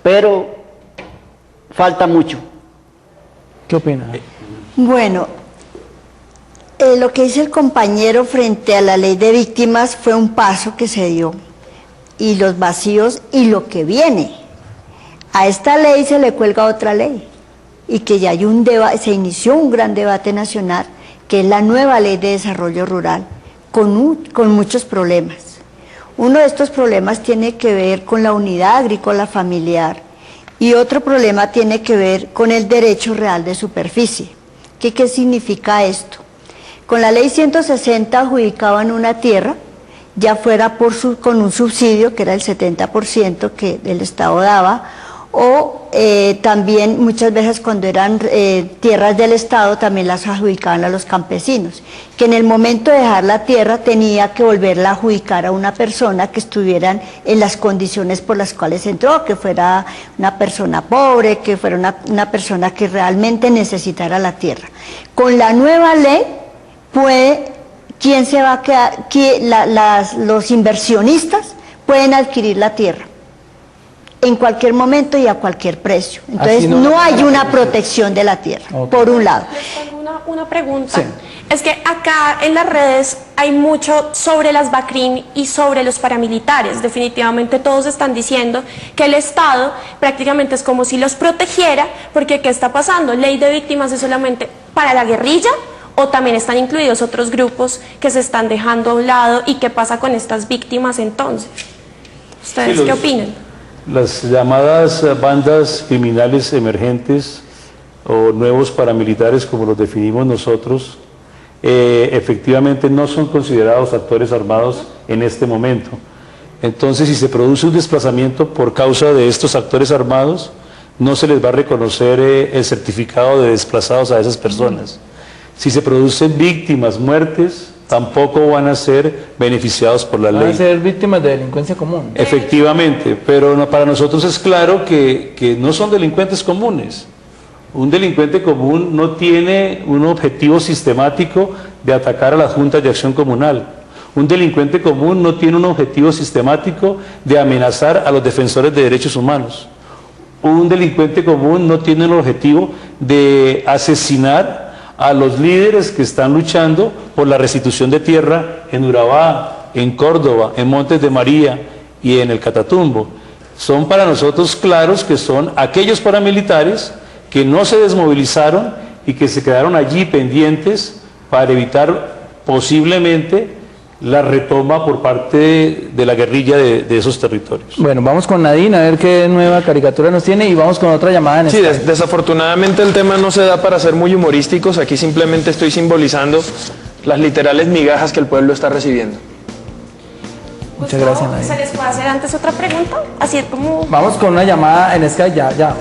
pero falta mucho. ¿Qué opina? Bueno, lo que dice el compañero frente a la ley de víctimas fue un paso que se dio, y los vacíos y lo que viene. A esta ley se le cuelga otra ley, y que ya hay un debate, se inició un gran debate nacional, que es la nueva ley de desarrollo rural, con muchos problemas. Uno de estos problemas tiene que ver con la unidad agrícola familiar, y otro problema tiene que ver con el derecho real de superficie. ¿Qué significa esto? Con la ley 160 adjudicaban una tierra, ya fuera con un subsidio, que era el 70% que el Estado daba, o también muchas veces cuando eran tierras del Estado también las adjudicaban a los campesinos, que en el momento de dejar la tierra tenía que volverla a adjudicar a una persona que estuvieran en las condiciones por las cuales entró, que fuera una persona pobre, que fuera una persona que realmente necesitara la tierra. Con la nueva ley ¿quién se va a quedar? Los inversionistas pueden adquirir la tierra en cualquier momento y a cualquier precio. Entonces no hay una protección de la tierra, por un lado. Les tengo una pregunta. Sí. Es que acá en las redes hay mucho sobre las BACRIM y sobre los paramilitares. Definitivamente todos están diciendo que el Estado prácticamente es como si los protegiera, porque ¿qué está pasando? ¿Ley de víctimas es solamente para la guerrilla o también están incluidos otros grupos que se están dejando a un lado? ¿Y qué pasa con estas víctimas entonces? ¿Ustedes qué opinan? Las llamadas bandas criminales emergentes o nuevos paramilitares, como los definimos nosotros, efectivamente no son considerados actores armados en este momento. Entonces, si se produce un desplazamiento por causa de estos actores armados, no se les va a reconocer el certificado de desplazados a esas personas. Si se producen víctimas, muertes, tampoco van a ser beneficiados por la ley. Van a ser víctimas de delincuencia común. Efectivamente, pero para nosotros es claro que no son delincuentes comunes. Un delincuente común no tiene un objetivo sistemático de atacar a las juntas de acción comunal. Un delincuente común no tiene un objetivo sistemático de amenazar a los defensores de derechos humanos. Un delincuente común no tiene el objetivo de asesinar a los líderes que están luchando por la restitución de tierra en Urabá, en Córdoba, en Montes de María y en el Catatumbo. Son para nosotros claros que son aquellos paramilitares que no se desmovilizaron y que se quedaron allí pendientes para evitar posiblemente la retoma por parte de la guerrilla de esos territorios. Bueno, vamos con Nadine a ver qué nueva caricatura nos tiene y vamos con otra llamada en Sí, Skype. desafortunadamente el tema no se da para ser muy humorísticos, aquí simplemente estoy simbolizando las literales migajas que el pueblo está recibiendo. Muchas gracias, Nadine. ¿Se les puede hacer antes otra pregunta? Así es como... Vamos con una llamada en Skype, ya.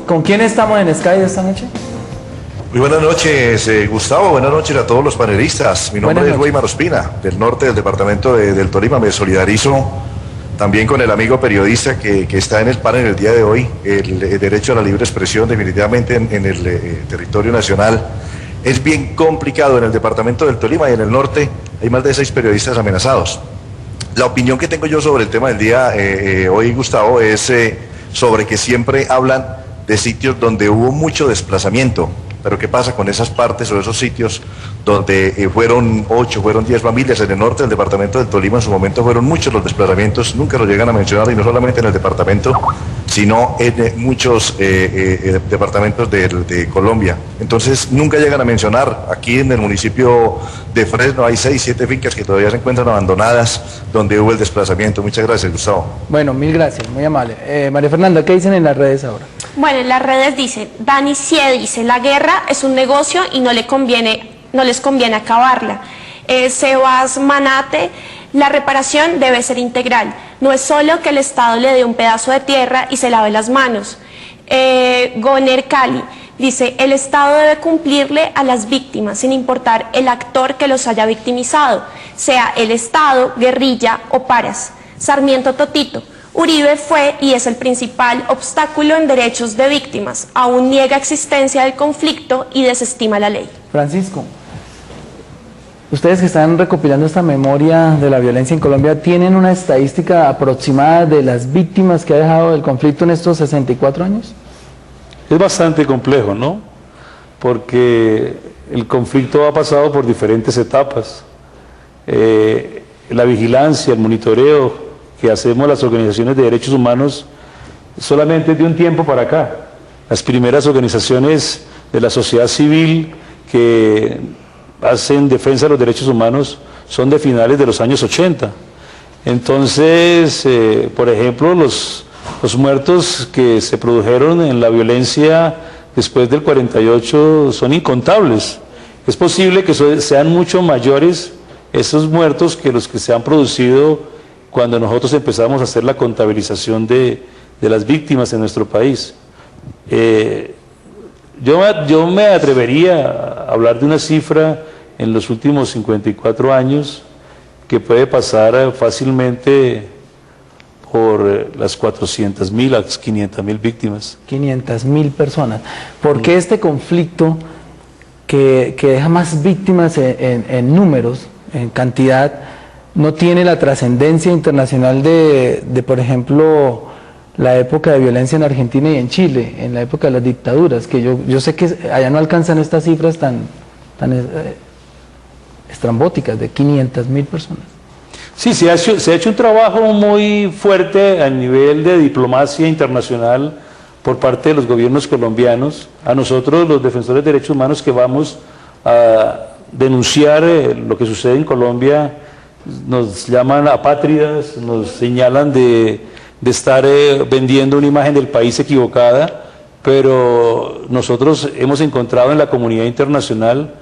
¿Con quién estamos en Skype esta noche? Muy buenas noches, Gustavo. Buenas noches a todos los panelistas. Mi nombre es Weimar Ospina, del norte del departamento del Tolima. Me solidarizo también con el amigo periodista que está en el panel el día de hoy. El derecho a la libre expresión definitivamente en el territorio nacional es bien complicado. En el departamento del Tolima y en el norte hay más de 6 periodistas amenazados. La opinión que tengo yo sobre el tema del día hoy, Gustavo, es sobre que siempre hablan de sitios donde hubo mucho desplazamiento. Pero ¿qué pasa con esas partes o esos sitios donde fueron 8, fueron 10 familias? En el norte del departamento del Tolima en su momento fueron muchos los desplazamientos, nunca los llegan a mencionar, y no solamente en el departamento, sino en muchos departamentos de Colombia. Entonces nunca llegan a mencionar. Aquí en el municipio de Fresno hay 6, 7 fincas que todavía se encuentran abandonadas donde hubo el desplazamiento. Muchas gracias, Gustavo. Bueno, mil gracias, muy amable. María Fernanda, ¿qué dicen en las redes ahora? Bueno, en las redes dice, Dani Sie dice, la guerra es un negocio y no les conviene acabarla. Sebas Manate, la reparación debe ser integral. No es solo que el Estado le dé un pedazo de tierra y se lave las manos. Goner Cali dice, el Estado debe cumplirle a las víctimas sin importar el actor que los haya victimizado, sea el Estado, guerrilla o paras. Sarmiento Totito, Uribe fue y es el principal obstáculo en derechos de víctimas. Aún niega existencia del conflicto y desestima la ley. Francisco. Ustedes que están recopilando esta memoria de la violencia en Colombia, ¿tienen una estadística aproximada de las víctimas que ha dejado el conflicto en estos 64 años? Es bastante complejo, ¿no? Porque el conflicto ha pasado por diferentes etapas. La vigilancia, el monitoreo que hacemos las organizaciones de derechos humanos solamente de un tiempo para acá. Las primeras organizaciones de la sociedad civil que hacen defensa de los derechos humanos son de finales de los años 80. Entonces, por ejemplo, los muertos que se produjeron en la violencia después del 48 son incontables. Es posible que sean mucho mayores esos muertos que los que se han producido cuando nosotros empezamos a hacer la contabilización de las víctimas en nuestro país. Yo me atrevería a hablar de una cifra en los últimos 54 años que puede pasar fácilmente por las 400.000 a las 500.000 víctimas. 500.000 personas. ¿Por qué este conflicto que deja más víctimas en números, en cantidad, no tiene la trascendencia internacional de, por ejemplo, la época de violencia en Argentina y en Chile, en la época de las dictaduras, que yo sé que allá no alcanzan estas cifras tan estrambóticas de 500.000 personas? Sí, se ha hecho un trabajo muy fuerte a nivel de diplomacia internacional por parte de los gobiernos colombianos. A nosotros, los defensores de derechos humanos que vamos a denunciar lo que sucede en Colombia, nos llaman apátridas, nos señalan de estar vendiendo una imagen del país equivocada, pero nosotros hemos encontrado en la comunidad internacional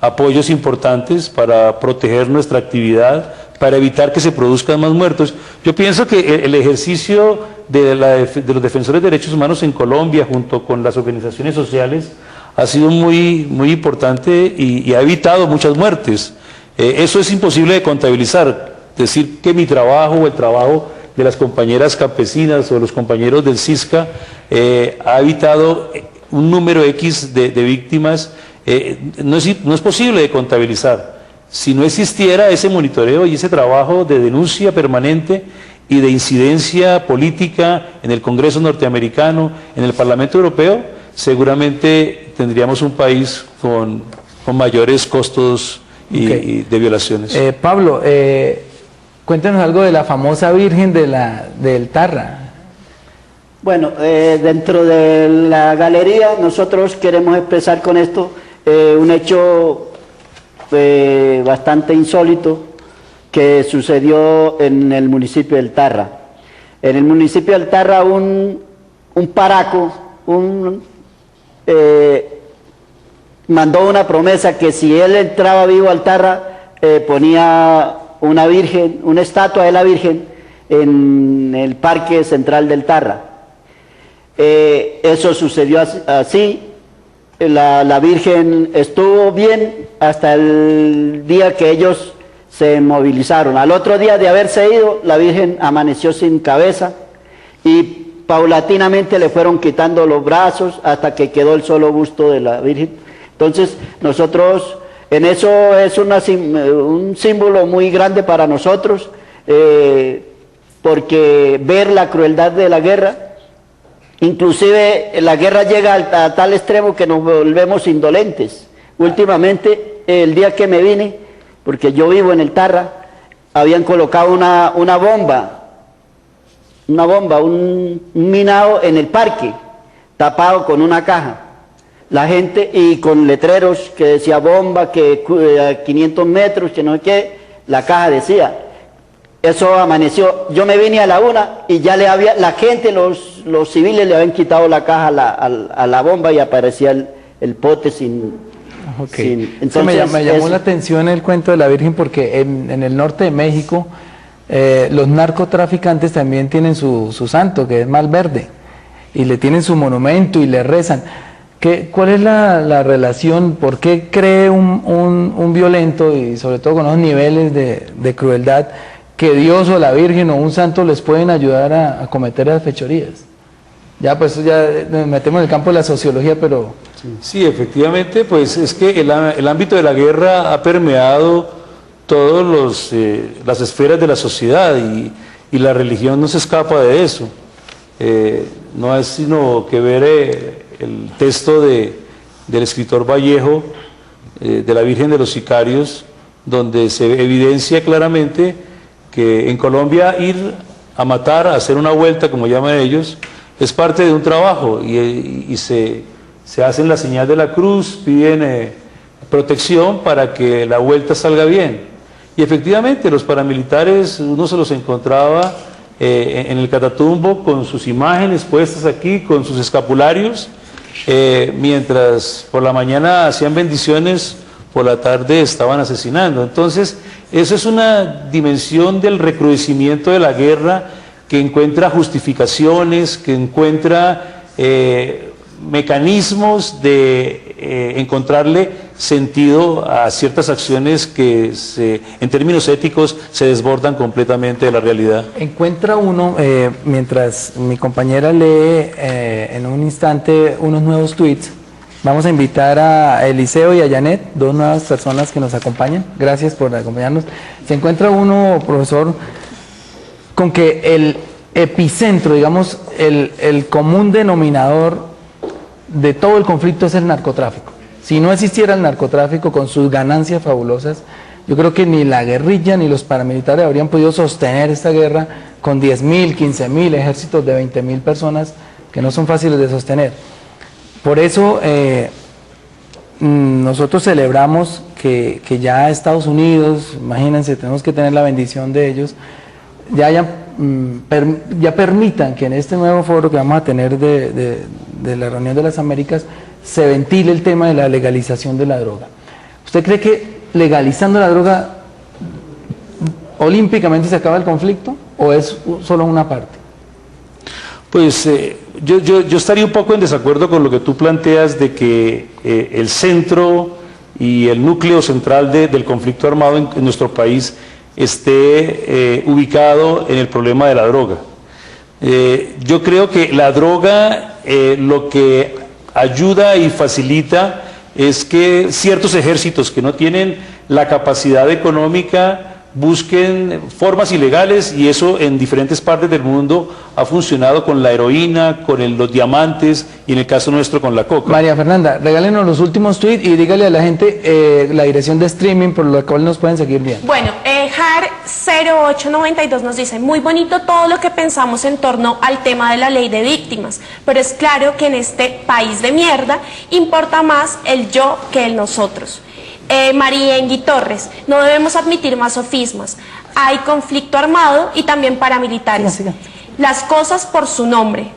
apoyos importantes para proteger nuestra actividad, para evitar que se produzcan más muertos. Yo pienso que el ejercicio de los defensores de derechos humanos en Colombia, junto con las organizaciones sociales, ha sido muy importante y ha evitado muchas muertes. Eso es imposible de contabilizar. Decir que mi trabajo o el trabajo de las compañeras campesinas o los compañeros del CISCA ha evitado un número X de víctimas, no es posible de contabilizar. Si no existiera ese monitoreo y ese trabajo de denuncia permanente y de incidencia política en el Congreso norteamericano, en el Parlamento Europeo, seguramente tendríamos un país con mayores costos y de violaciones. Pablo, cuéntanos algo de la famosa Virgen del Tarra. Bueno, dentro de la galería nosotros queremos expresar con esto un hecho bastante insólito que sucedió en el municipio del Tarra. En el municipio del Tarra un paraco mandó una promesa que si él entraba vivo al Tarra ponía una virgen, una estatua de la Virgen en el parque central del Tarra. Eso sucedió así. La Virgen estuvo bien hasta el día que ellos se movilizaron. Al otro día de haberse ido, la Virgen amaneció sin cabeza y paulatinamente le fueron quitando los brazos hasta que quedó el solo busto de la Virgen. Entonces nosotros, en eso es un símbolo muy grande para nosotros, porque ver la crueldad de la guerra, inclusive la guerra llega a tal extremo que nos volvemos indolentes. Últimamente, el día que me vine, porque yo vivo en el Tarra, habían colocado una bomba, un minado en el parque, tapado con una caja. La gente, y con letreros que decía bomba, que a 500 metros, que no sé qué, la caja decía. Eso amaneció. Yo me vine a la 1 y ya la gente, los civiles le habían quitado la caja a la bomba y aparecía el pote sin... Entonces, me llamó la atención el cuento de la Virgen porque en el norte de México los narcotraficantes también tienen su santo, que es Malverde, y le tienen su monumento y le rezan. ¿Cuál es la relación? ¿Por qué cree un violento, y sobre todo con esos niveles de crueldad, que Dios o la Virgen o un santo les pueden ayudar a cometer las fechorías? Ya pues ya nos metemos en el campo de la sociología, pero... Sí, efectivamente, pues es que el ámbito de la guerra ha permeado todas las esferas de la sociedad y la religión no se escapa de eso. No es sino que ver el texto del escritor Vallejo, de la Virgen de los Sicarios, donde se evidencia claramente que en Colombia ir a matar, a hacer una vuelta, como llaman ellos, es parte de un trabajo y se hacen la señal de la cruz, piden protección para que la vuelta salga bien. Y efectivamente los paramilitares uno se los encontraba en el Catatumbo con sus imágenes puestas aquí, con sus escapularios, mientras por la mañana hacían bendiciones, por la tarde estaban asesinando. Entonces, eso es una dimensión del recrudecimiento de la guerra que encuentra justificaciones, que encuentra mecanismos de encontrarle sentido a ciertas acciones que en términos éticos se desbordan completamente de la realidad. Encuentra uno, mientras mi compañera lee en un instante unos nuevos tweets, vamos a invitar a Eliseo y a Janet, dos nuevas personas que nos acompañan. Gracias por acompañarnos. Se encuentra uno, profesor, con que el epicentro, digamos, el común denominador de todo el conflicto es el narcotráfico. Si no existiera el narcotráfico con sus ganancias fabulosas, yo creo que ni la guerrilla ni los paramilitares habrían podido sostener esta guerra con 10.000, 15.000 ejércitos de 20.000 personas que no son fáciles de sostener. Por eso nosotros celebramos que ya Estados Unidos, imagínense, tenemos que tener la bendición de ellos, ya permitan que en este nuevo foro que vamos a tener de la reunión de las Américas se ventile el tema de la legalización de la droga. ¿Usted cree que legalizando la droga olímpicamente se acaba el conflicto o es solo una parte? Pues yo estaría un poco en desacuerdo con lo que tú planteas de que el centro y el núcleo central del conflicto armado en nuestro país esté ubicado en el problema de la droga. Yo creo que la droga lo que ayuda y facilita es que ciertos ejércitos que no tienen la capacidad económica busquen formas ilegales, y eso en diferentes partes del mundo ha funcionado con la heroína, con los diamantes y en el caso nuestro con la coca. María Fernanda, regálenos los últimos tweets y dígale a la gente la dirección de streaming por la cual nos pueden seguir bien. Bueno, Har0892 nos dice: muy bonito todo lo que pensamos en torno al tema de la ley de víctimas, pero es claro que en este país de mierda importa más el yo que el nosotros. María Engui Torres: no debemos admitir más sofismas, hay conflicto armado y también paramilitares, las cosas por su nombre.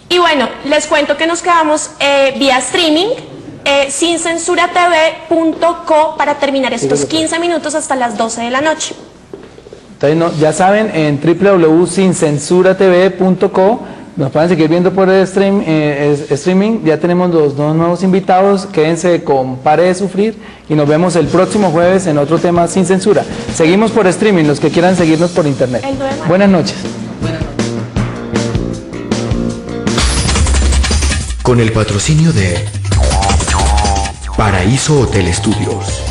Y bueno, les cuento que nos quedamos vía streaming, sincensuratv.co, para terminar estos 15 minutos hasta las 12 de la noche. Entonces, ya saben, en www.sincensuratv.co nos pueden seguir viendo por el streaming. Ya tenemos los dos nuevos invitados. Quédense con Pare de Sufrir y nos vemos el próximo jueves en otro tema sin censura. Seguimos por streaming, los que quieran seguirnos por internet. Buenas noches. Con el patrocinio de Paraíso Hotel Estudios.